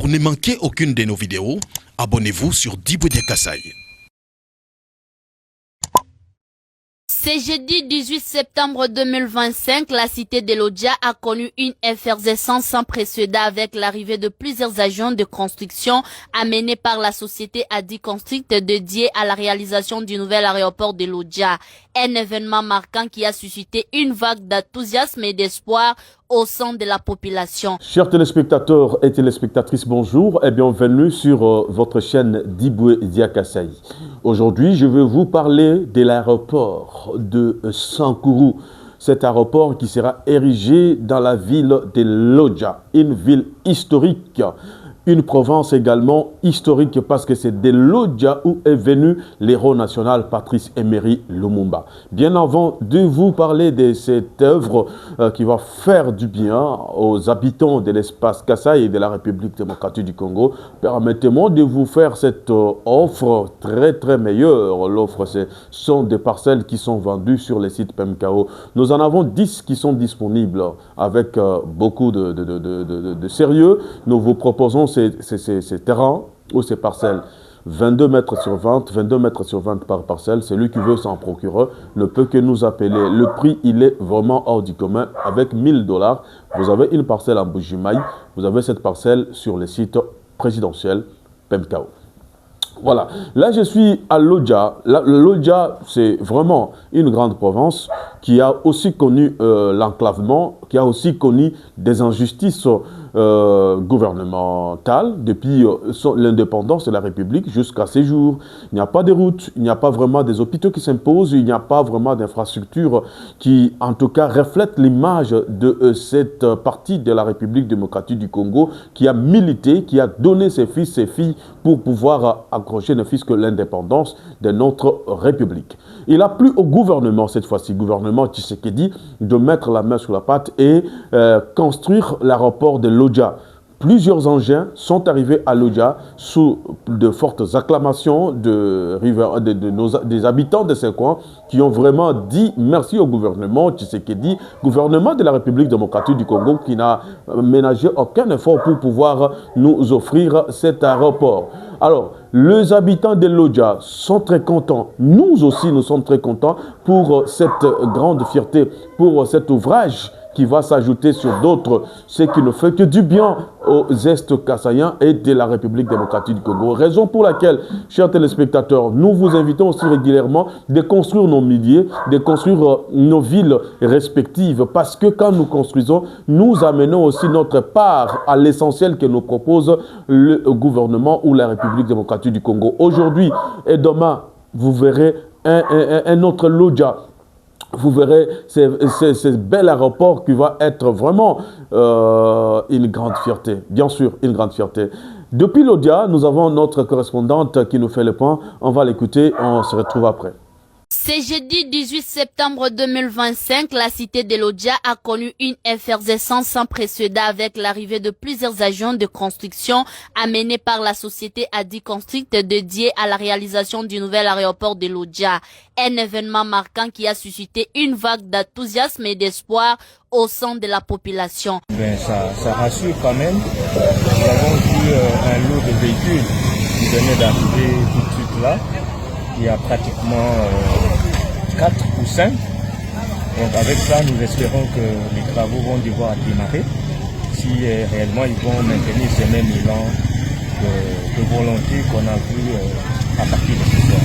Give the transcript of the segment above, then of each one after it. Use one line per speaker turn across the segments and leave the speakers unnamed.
Pour ne manquer aucune de nos vidéos, abonnez-vous sur Diboudia Kassai.
C'est jeudi 18 septembre 2025, la cité de Lodja a connu une effervescence sans précédent avec l'arrivée de plusieurs agents de construction amenés par la société Adi Construct dédiée à la réalisation du nouvel aéroport de Lodja. Un événement marquant qui a suscité une vague d'enthousiasme et d'espoir au sein de la population.
Chers téléspectateurs et téléspectatrices, bonjour et bienvenue sur votre chaîne Diboudia Kassai. Aujourd'hui, je vais vous parler de l'aéroport de Sankourou. Cet aéroport qui sera érigé dans la ville de Lodja, une ville historique. Une province également historique parce que c'est de Lodja où est venu l'héros national Patrice Emery Lumumba. Bien avant de vous parler de cette œuvre qui va faire du bien aux habitants de l'espace Kassai et de la République démocratique du Congo, permettez-moi de vous faire cette offre très meilleure. L'offre, ce sont des parcelles qui sont vendues sur les sites PMKO. Nous en avons 10 qui sont disponibles avec beaucoup de sérieux. Nous vous proposons ces terrains ou ces parcelles 22 mètres sur 20, 22 mètres sur 20 par parcelle. Celui qui veut s'en procurer ne peut que nous appeler. Le prix, il est vraiment hors du commun. Avec 1000 $, vous avez une parcelle en Bujimaï. Vous avez cette parcelle sur le site présidentiel PMKO. Voilà, là je suis à Lodja. Lodja, c'est vraiment une grande province qui a aussi connu l'enclavement, qui a aussi connu des injustices gouvernementales depuis l'indépendance de la République jusqu'à ces jours. Il n'y a pas de routes, il n'y a pas vraiment des hôpitaux qui s'imposent, il n'y a pas vraiment d'infrastructures qui, en tout cas, reflètent l'image de cette partie de la République démocratique du Congo qui a milité, qui a donné ses fils, ses filles pour pouvoir accrocher ne fût-ce que l'indépendance de notre République. Il a plu au gouvernement, cette fois-ci, gouvernement Tshisekedi, de mettre la main sur la pâte et construire l'aéroport de Lodja. Plusieurs engins sont arrivés à Lodja sous de fortes acclamations des habitants de ces coins qui ont vraiment dit merci au gouvernement Tshisekedi, gouvernement de la République démocratique du Congo qui n'a ménagé aucun effort pour pouvoir nous offrir cet aéroport. Alors, les habitants de Lodja sont très contents. Nous aussi, nous sommes très contents pour cette grande fierté, pour cet ouvrage qui va s'ajouter sur d'autres, ce qui ne fait que du bien aux Est kassaïens et de la République démocratique du Congo. Raison pour laquelle, chers téléspectateurs, nous vous invitons aussi régulièrement de construire nos milliers, de construire nos villes respectives, parce que quand nous construisons, nous amenons aussi notre part à l'essentiel que nous propose le gouvernement ou la République démocratique du Congo. Aujourd'hui et demain, vous verrez un autre Lodja. Vous verrez ce bel aéroport qui va être vraiment une grande fierté. Bien sûr, une grande fierté. Depuis Lodja, nous avons notre correspondante qui nous fait le point. On va l'écouter, on se retrouve après.
C'est jeudi 18 septembre 2025, la cité de Lodja a connu une effervescence sans précédent avec l'arrivée de plusieurs agents de construction amenés par la société Adi Construct dédiée à la réalisation du nouvel aéroport de Lodja. Un événement marquant qui a suscité une vague d'enthousiasme et d'espoir au sein de la population.
Ça rassure quand même. Nous avons vu un lot de véhicules qui venaient d'arriver tout de suite là. Il y a pratiquement 4 ou 5. Donc avec ça, nous espérons que les travaux vont devoir démarrer si réellement ils vont maintenir ces mêmes élans de volonté qu'on a vu à partir de ce soir.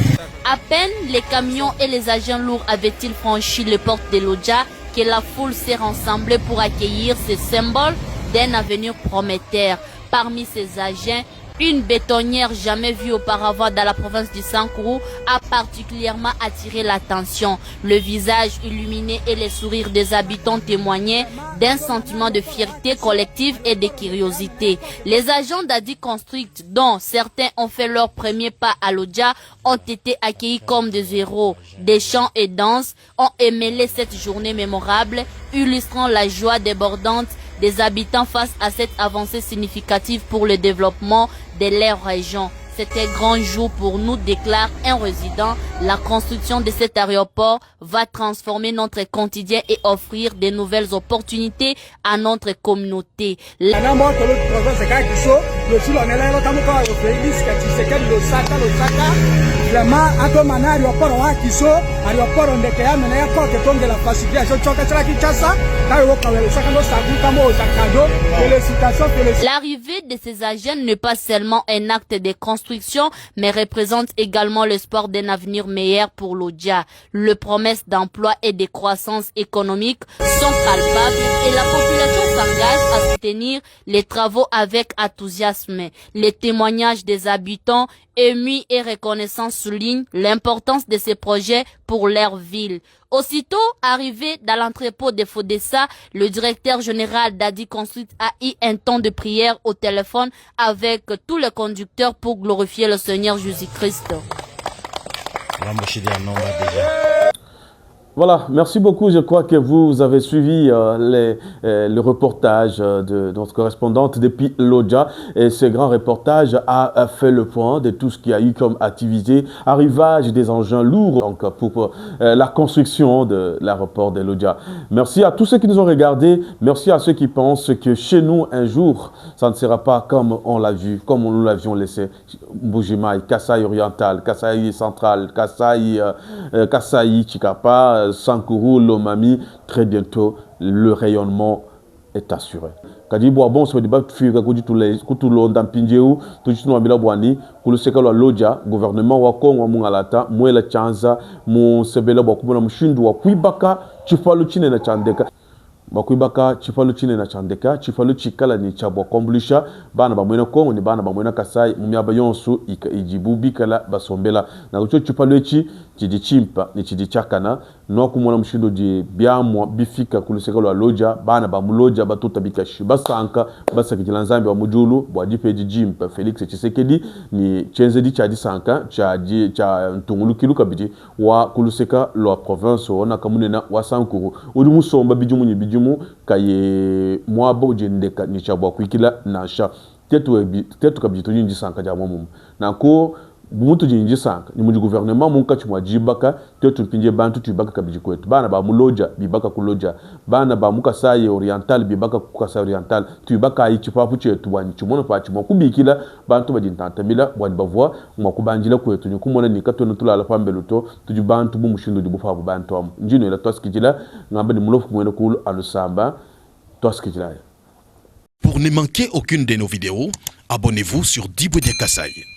À peine les camions et les agents lourds avaient-ils franchi les portes de Lodja que la foule s'est rassemblée pour accueillir ces symboles d'un avenir prometteur. Parmi ces agents, une bétonnière jamais vue auparavant dans la province du Sankourou a particulièrement attiré l'attention. Le visage illuminé et les sourires des habitants témoignaient d'un sentiment de fierté collective et de curiosité. Les agents d'Adi Construct, dont certains ont fait leur premier pas à Lodja, ont été accueillis comme des héros. Des chants et danses ont émêlé cette journée mémorable, illustrant la joie débordante des habitants face à cette avancée significative pour le développement de leur région. C'était grand jour pour nous, déclare un résident. La construction de cet aéroport va transformer notre quotidien et offrir de nouvelles opportunités à notre communauté. L'arrivée de ces agents n'est pas seulement un acte de construction, mais représente également l'espoir d'un avenir meilleur pour l'Odja. Les promesses d'emploi et de croissance économique sont palpables et la population s'engage à soutenir les travaux avec enthousiasme. Les témoignages des habitants émus et reconnaissants soulignent l'importance de ces projets pour leur ville. Aussitôt arrivé dans l'entrepôt de Fodessa, le directeur général d'Adi Construit a eu un temps de prière au téléphone avec tous les conducteurs pour glorifier le Seigneur Jésus-Christ.
Voilà, merci beaucoup. Je crois que vous avez suivi le reportage de notre correspondante depuis l'Odja. Et ce grand reportage a fait le point de tout ce qu'il y a eu comme activité, arrivage des engins lourds donc pour la construction de l'aéroport de l'Odja. Merci à tous ceux qui nous ont regardés. Merci à ceux qui pensent que chez nous, un jour, ça ne sera pas comme on l'a vu, comme nous l'avions laissé. Mbujimaï, Kasaï oriental, Kasaï central, Kasaï Chikapa, Sankuru, Lomami, très bientôt, le rayonnement est assuré. Kadi bo bon so débat fika ko ditule ko tulo ndampinjeu to jitno amila bwani kulu sekalo loja gouvernement wa Kongo mungalata mwela chanza mu sebele bokubona mushindu wa kuibaka chifalu chine na chandeka bakuibaka chifalu chine na chandeka chifalu chikala ni chabwa komblisha bana bamwena Kongo ni bana bamwena Kasai mumyaba yonsu ijibubikala basombela na ucho chifalu echi chidi chimpa ni chidi chakana no kumona mushindo di byamwa bifika kulusekalo loja bana bamuloja batuta bikashi basanka basakijila nzambi wa mujulu bwa dipeji jimpa Felix Tshisekedi ni chenzedi chadi sanka cha ntungulukilu kabiji wa kuluseka lo province ona kamunena wa Sankuru uri musomba bijumu ni bijumu kaye mwabo jendeka ni chabwa kwikila nasha tetu kabiji tunji sanka jamu na ko mutu jinji sanka ni muji gouvernement munka chumwa jibaka tetu pinje bantu tubaka kabiji kwetu bana ba muloja bibaka kuloja bana ba Kasai oriental bibaka Kasai oriental tubaka ichipapu chetu bwani chumona pa chumwa kubikila bantu bajintantamila bwani bavwa mwakubanjila kwetu ni kumona ni katona tulala pambeluto tuju bantu bumushindo dibufa bantu am njino ila twaskijila ngamba ni mulofu kumwena kulu alusamba twaskijila.
Pour ne manquer aucune de nos vidéos, abonnez-vous sur Diboudia Kasai.